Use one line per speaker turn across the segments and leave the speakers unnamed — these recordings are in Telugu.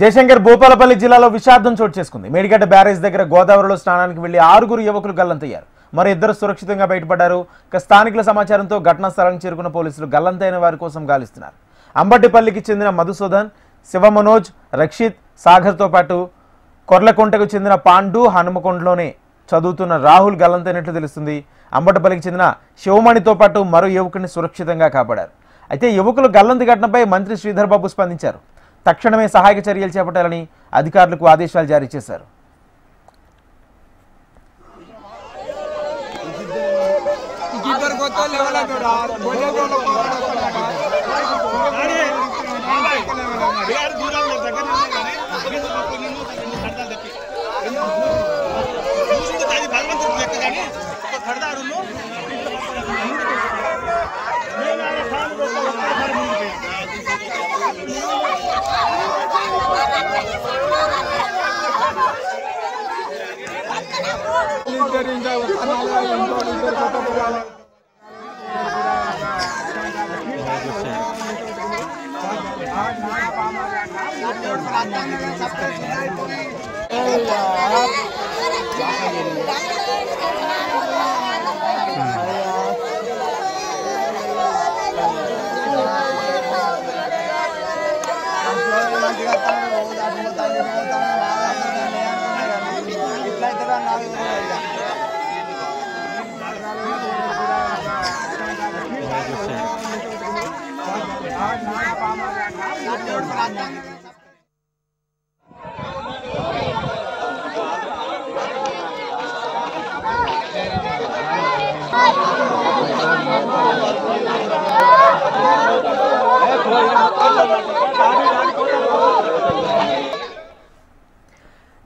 జయశంకర్ భూపాలపల్లి జిల్లాలో విషాదం చోటు చేసుకుంది. మేడిగడ్డ బ్యారేజ్ దగ్గర గోదావరిలో స్నానానికి వెళ్లి 6 యువకులు గల్లంతయ్యారు. మరి 2 సురక్షితంగా బయటపడ్డారు. స్థానికుల సమాచారంతో ఘటనా స్థలానికి చేరుకున్న పోలీసులు గల్లంతైన వారి కోసం గాలిస్తున్నారు. అంబటిపల్లికి చెందిన మధుసూదన్, శివమనోజ్, రక్షిత్, సాగర్తో పాటు కొర్లకొంటకు చెందిన పాండు, హనుమకొండలోనే చదువుతున్న రాహుల్ గల్లంతైనట్లు తెలుస్తుంది. అంబటిపల్లికి చెందిన శివమణితో పాటు మరో యువకుడిని సురక్షితంగా కాపాడారు. అయితే యువకులు గల్లంతి ఘటనపై మంత్రి శ్రీధర్ బాబు స్పందించారు. తక్షణమే సహాయక చర్యలు చేపట్టాలని అధికారులకు ఆదేశాలు జారీ చేశారు.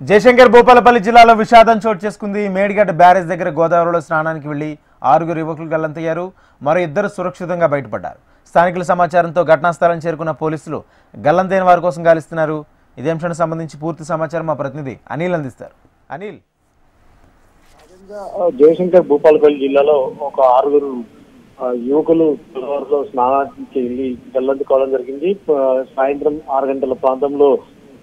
జయశంకర్ భూపాలపల్లి జిల్లాలో విషాదం చోటు చేసుకుంది. మేడిగడ్డ బ్యారేజ్ దగ్గర గోదావరిలో స్నానానికి వెళ్లి 6 యువకులు గల్లంతయ్యారు. మరో 2 సురక్షితంగా బయటపడ్డారు. స్థానికుల సమాచారంతో ఘటనా స్థలం చేరుకున్న పోలీసులు గల్లంతైన వారి కోసం గాలిస్తున్నారు. ఇదే అంశానికి సంబంధించి పూర్తి సమాచారం మా ప్రతినిధి అనిల్ అందిస్తారు. అనిల్,
జయశంకర్ భూపాలపల్లి జిల్లాలో ఒక 6 యువకులు గోదావరిలో స్నానానికి వెళ్లి గల్లంతు కావడం జరిగింది. సాయంత్రం 6 గంటల ప్రాంతంలో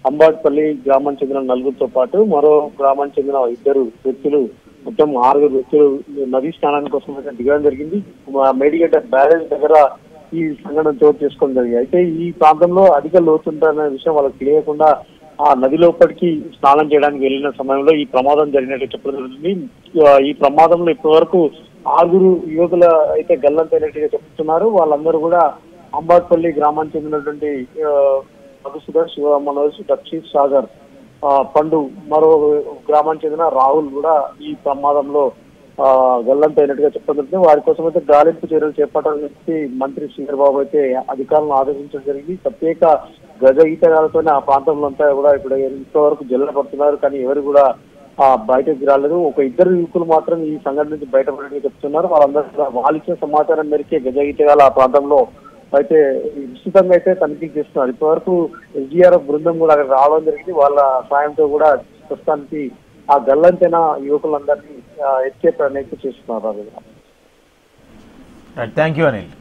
అంబాట్పల్లి గ్రామానికి చెందిన 4గురితో పాటు మరో గ్రామానికి చెందిన 2 వ్యక్తులు, మొత్తం 6 వ్యక్తులు నదీ స్నానాని కోసం అయితే దిగడం జరిగింది. మేడిగడ్డ బ్యారేజ్ దగ్గర ఈ సంఘటన చోటు చేసుకోవడం జరిగింది. అయితే ఈ ప్రాంతంలో అధిక లోతుందనే విషయం వాళ్ళకి తెలియకుండా ఆ నది లోపలికి స్నానం చేయడానికి వెళ్లిన సమయంలో ఈ ప్రమాదం జరిగినట్టు చెప్పడం జరుగుతుంది. ఈ ప్రమాదంలో ఇప్పటి వరకు 6 యువకులు అయితే గల్లంతైనట్టుగా చెప్తున్నారు. వాళ్ళందరూ కూడా అంబాట్పల్లి గ్రామానికి చెందినటువంటి మధుసూదన్, శివ మనోజ్, రక్షిత్, సాగర్, పండు, మరో గ్రామానికి చెందిన రాహుల్ కూడా ఈ ప్రమాదంలో గల్లంతైనట్టుగా చెప్పడం జరుగుతుంది. వారి కోసం అయితే గాలింపు చర్యలు చేపట్టాలని చెప్పి మంత్రి శ్రీధర్ బాబు అయితే అధికారులను ఆదేశించడం జరిగింది. ప్రత్యేక గజ ఈతగాలతోనే ఆ ప్రాంతంలో అంతా కూడా ఇప్పుడు ఇంతవరకు జల్లపడుతున్నారు, కానీ ఎవరు కూడా బయటకు రాలేదు. ఒక 2 యువకులు మాత్రం ఈ సంఘటన నుంచి బయటపడేది చెప్తున్నారు. వాళ్ళందరూ కూడా వాళ్ళిచ్చిన సమాచారం మేరకే గజ ఈతగాల ఆ ప్రాంతంలో అయితే విస్తృతంగా అయితే తనిఖీ చేస్తున్నారు. ఇప్పటివరకు ఎస్డీఆర్ఎఫ్ బృందం కూడా అక్కడ రావడం జరిగింది. వాళ్ళ సాయంతో కూడా ప్రస్తుతానికి ఆ గల్లంతైన యువకులందరినీ ఎత్తే ప్రయత్నం చేస్తున్నారు.
Thank you Anil.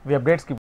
We updates